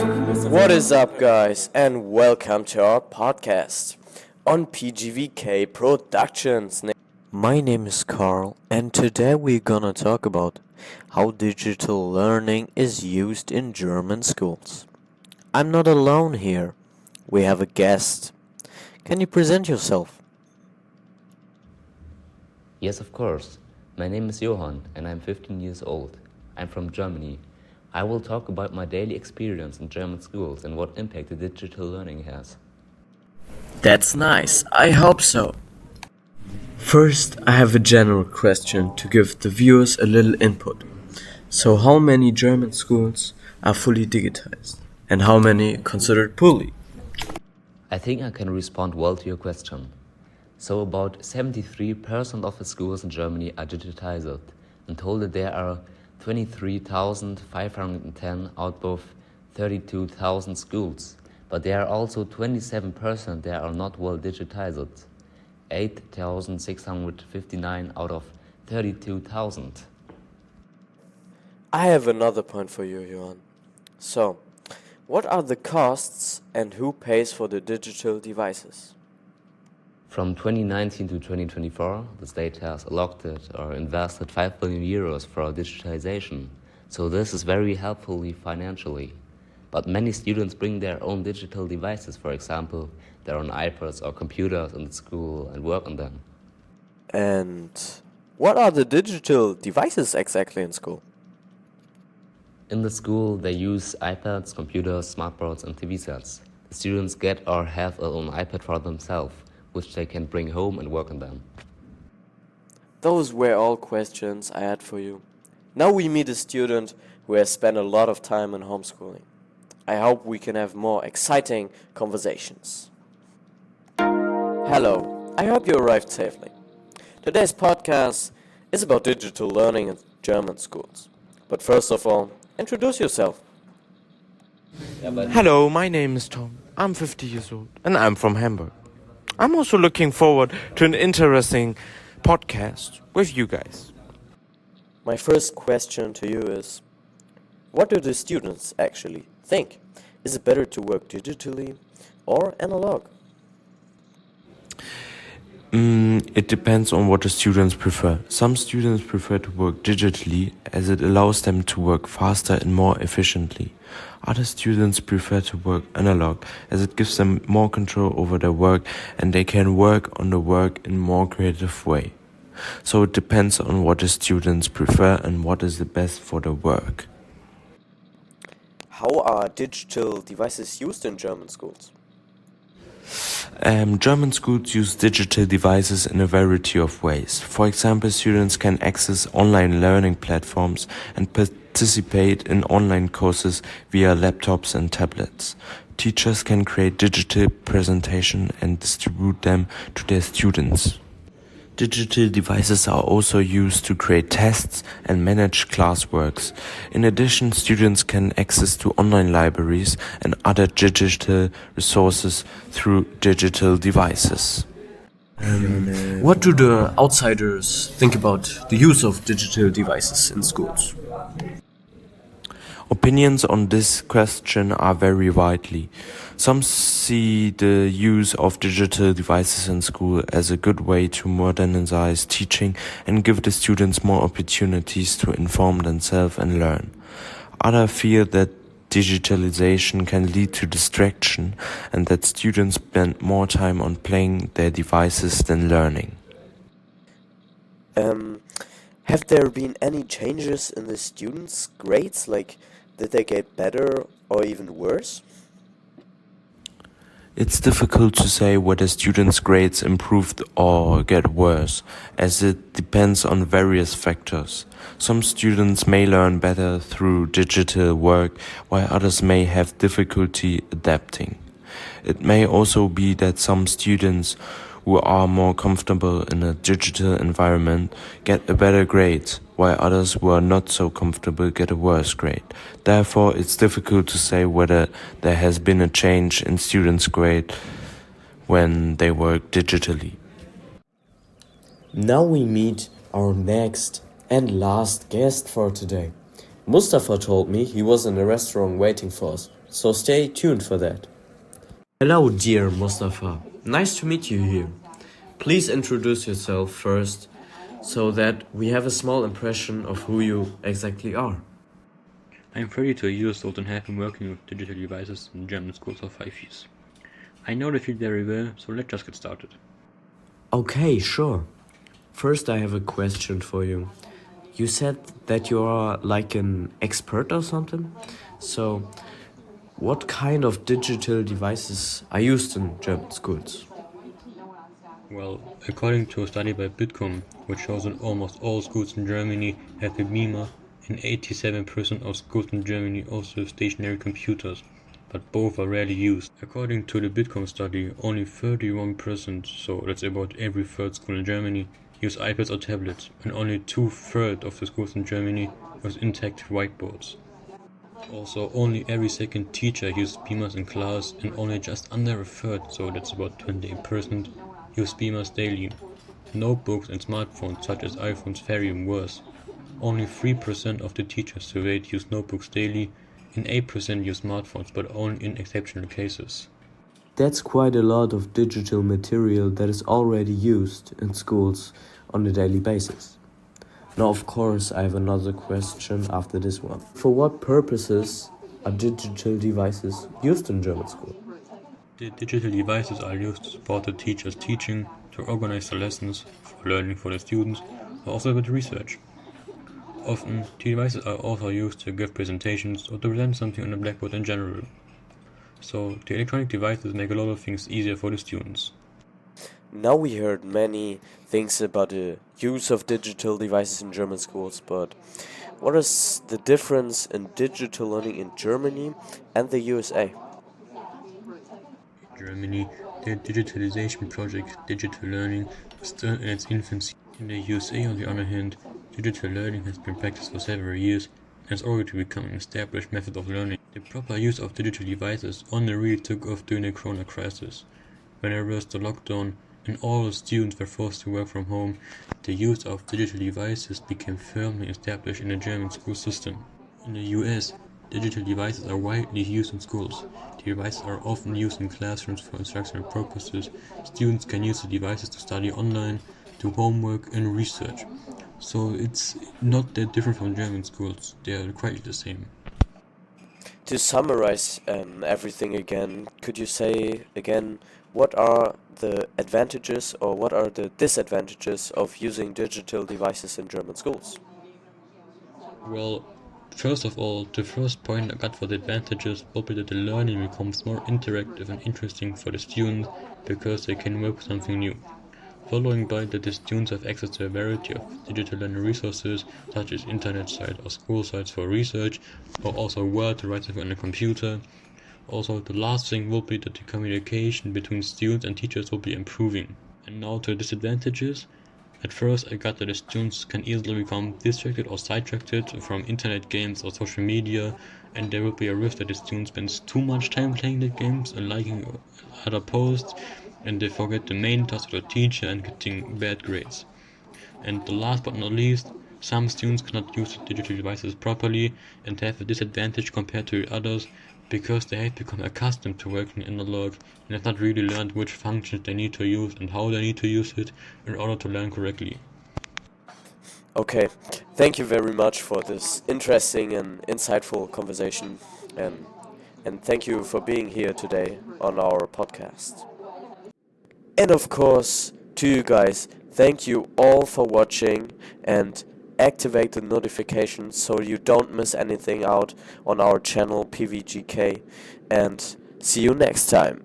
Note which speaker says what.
Speaker 1: What is up, guys, and welcome to our podcast on PGVK Productions. My name is Carl, and today we're gonna talk about how digital learning is used in German schools. I'm not alone here, we have a guest. Can you present yourself?
Speaker 2: Yes, of course. My name is Johann and I'm 15 years old. I'm from Germany. I will talk about my daily experience in German schools and what impact the digital learning has.
Speaker 1: That's nice, I hope so. First, I have a general question to give the viewers a little input. So, how many German schools are fully digitized, and how many considered poorly?
Speaker 2: I think I can respond well to your question. So about 73% of the schools in Germany are digitized, and told that there are 23,510 out of 32,000 schools. But there are also 27% that are not well digitized, 8,659 out of 32,000.
Speaker 1: I have another point for you, Johan. So, what are the costs and who pays for the digital devices?
Speaker 2: From 2019 to 2024, the state has allotted or invested 5 billion euros for digitization. So this is very helpful financially. But many students bring their own digital devices, for example, their own iPads or computers in the school and work on them.
Speaker 1: And what are the digital devices exactly in school?
Speaker 2: In the school, they use iPads, computers, smartboards, and TV sets. The students get or have their own iPad for themselves, which they can bring home and work on them.
Speaker 1: Those were all questions I had for you. Now we meet a student who has spent a lot of time in homeschooling. I hope we can have more exciting conversations. Hello, I hope you arrived safely. Today's podcast is about digital learning in German schools. But first of all, introduce yourself.
Speaker 3: Hello, my name is Tom. I'm 50 years old and I'm from Hamburg. I'm also looking forward to an interesting podcast with you guys.
Speaker 1: My first question to you is, what do the students actually think? Is it better to work digitally or analog?
Speaker 3: It depends on what the students prefer. Some students prefer to work digitally as it allows them to work faster and more efficiently. Other students prefer to work analog as it gives them more control over their work and they can work on the work in a more creative way. So it depends on what the students prefer and what is the best for the work.
Speaker 1: How are digital devices used in German schools?
Speaker 3: German schools use digital devices in a variety of ways. For example, students can access online learning platforms and participate in online courses via laptops and tablets. Teachers can create digital presentations and distribute them to their students. Digital devices are also used to create tests and manage classworks. In addition, students can access to online libraries and other digital resources through digital devices.
Speaker 1: What do the outsiders think about the use of digital devices in schools?
Speaker 3: Opinions on this question are very widely. Some see the use of digital devices in school as a good way to modernize teaching and give the students more opportunities to inform themselves and learn. Others fear that digitalization can lead to distraction and that students spend more time on playing their devices than learning.
Speaker 1: Have there been any changes in the students' grades? Like, did they get better or even worse?
Speaker 3: It's difficult to say whether students' grades improved or get worse, as it depends on various factors. Some students may learn better through digital work, while others may have difficulty adapting. It may also be that some students who are more comfortable in a digital environment get a better grade, while others who are not so comfortable get a worse grade. Therefore, it's difficult to say whether there has been a change in students' grade when they work digitally.
Speaker 1: Now we meet our next and last guest for today. Mustafa told me he was in a restaurant waiting for us. So stay tuned for that. Hello, dear Mustafa. Nice to meet you here. Please introduce yourself first so that we have a small impression of who you exactly are.
Speaker 4: I'm 32 years old and have been working with digital devices in German schools for 5 years. I know the field very well, so let's just get started.
Speaker 1: Okay, sure. First, I have a question for you. You said that you are like an expert or something? So, what kind of digital devices are used in German schools?
Speaker 4: Well, according to a study by Bitkom, which shows that almost all schools in Germany have a beamer, and 87% of schools in Germany also have stationary computers, but both are rarely used. According to the Bitkom study, only 31%, so that's about every third school in Germany, use iPads or tablets, and only 2/3 of the schools in Germany use intact whiteboards. Also, only every second teacher uses beamers in class, and only just under a third, so that's about 28%, use beamers daily. Notebooks and smartphones such as iPhones vary even worse. Only 3% of the teachers surveyed use notebooks daily, and 8% use smartphones, but only in exceptional cases.
Speaker 1: That's quite a lot of digital material that is already used in schools on a daily basis. Now, of course, I have another question after this one. For what purposes are digital devices used in German school?
Speaker 4: The digital devices are used to support the teacher's teaching, to organize the lessons, for learning for the students, or also with research. Often, the devices are also used to give presentations or to present something on the blackboard in general. So, the electronic devices make a lot of things easier for the students.
Speaker 1: Now we heard many things about the use of digital devices in German schools, but what is the difference in digital learning in Germany and the USA?
Speaker 4: In Germany, the digitalization project, digital learning, is still in its infancy. In the USA, on the other hand, digital learning has been practiced for several years and has already become an established method of learning. The proper use of digital devices only really took off during the corona crisis. When there was the lockdown and all the students were forced to work from home, the use of digital devices became firmly established in the German school system. In the US, digital devices are widely used in schools. The devices are often used in classrooms for instructional purposes. Students can use the devices to study online, do homework, and research. So it's not that different from German schools. They are quite the same.
Speaker 1: To summarize everything again, could you say again what are the advantages or what are the disadvantages of using digital devices in German schools?
Speaker 4: Well, first of all, the first point I got for the advantages will be that the learning becomes more interactive and interesting for the students because they can work with something new. Following by that the students have access to a variety of digital learning resources such as internet sites or school sites for research or also Word to write something on a computer. Also, the last thing will be that the communication between students and teachers will be improving. And now to the disadvantages. At first, I got that the students can easily become distracted or sidetracked from internet games or social media, and there will be a risk that the student spends too much time playing the games and liking other posts, and they forget the main task of the teacher and getting bad grades. And the last but not least, some students cannot use the digital devices properly and have a disadvantage compared to the others because they have become accustomed to working analog and have not really learned which functions they need to use and how they need to use it in order to learn correctly.
Speaker 1: Okay, thank you very much for this interesting and insightful conversation, and, and thank you for being here today on our podcast. And of course, to you guys, thank you all for watching and activate the notifications so you don't miss anything out on our channel PVGK, and see you next time.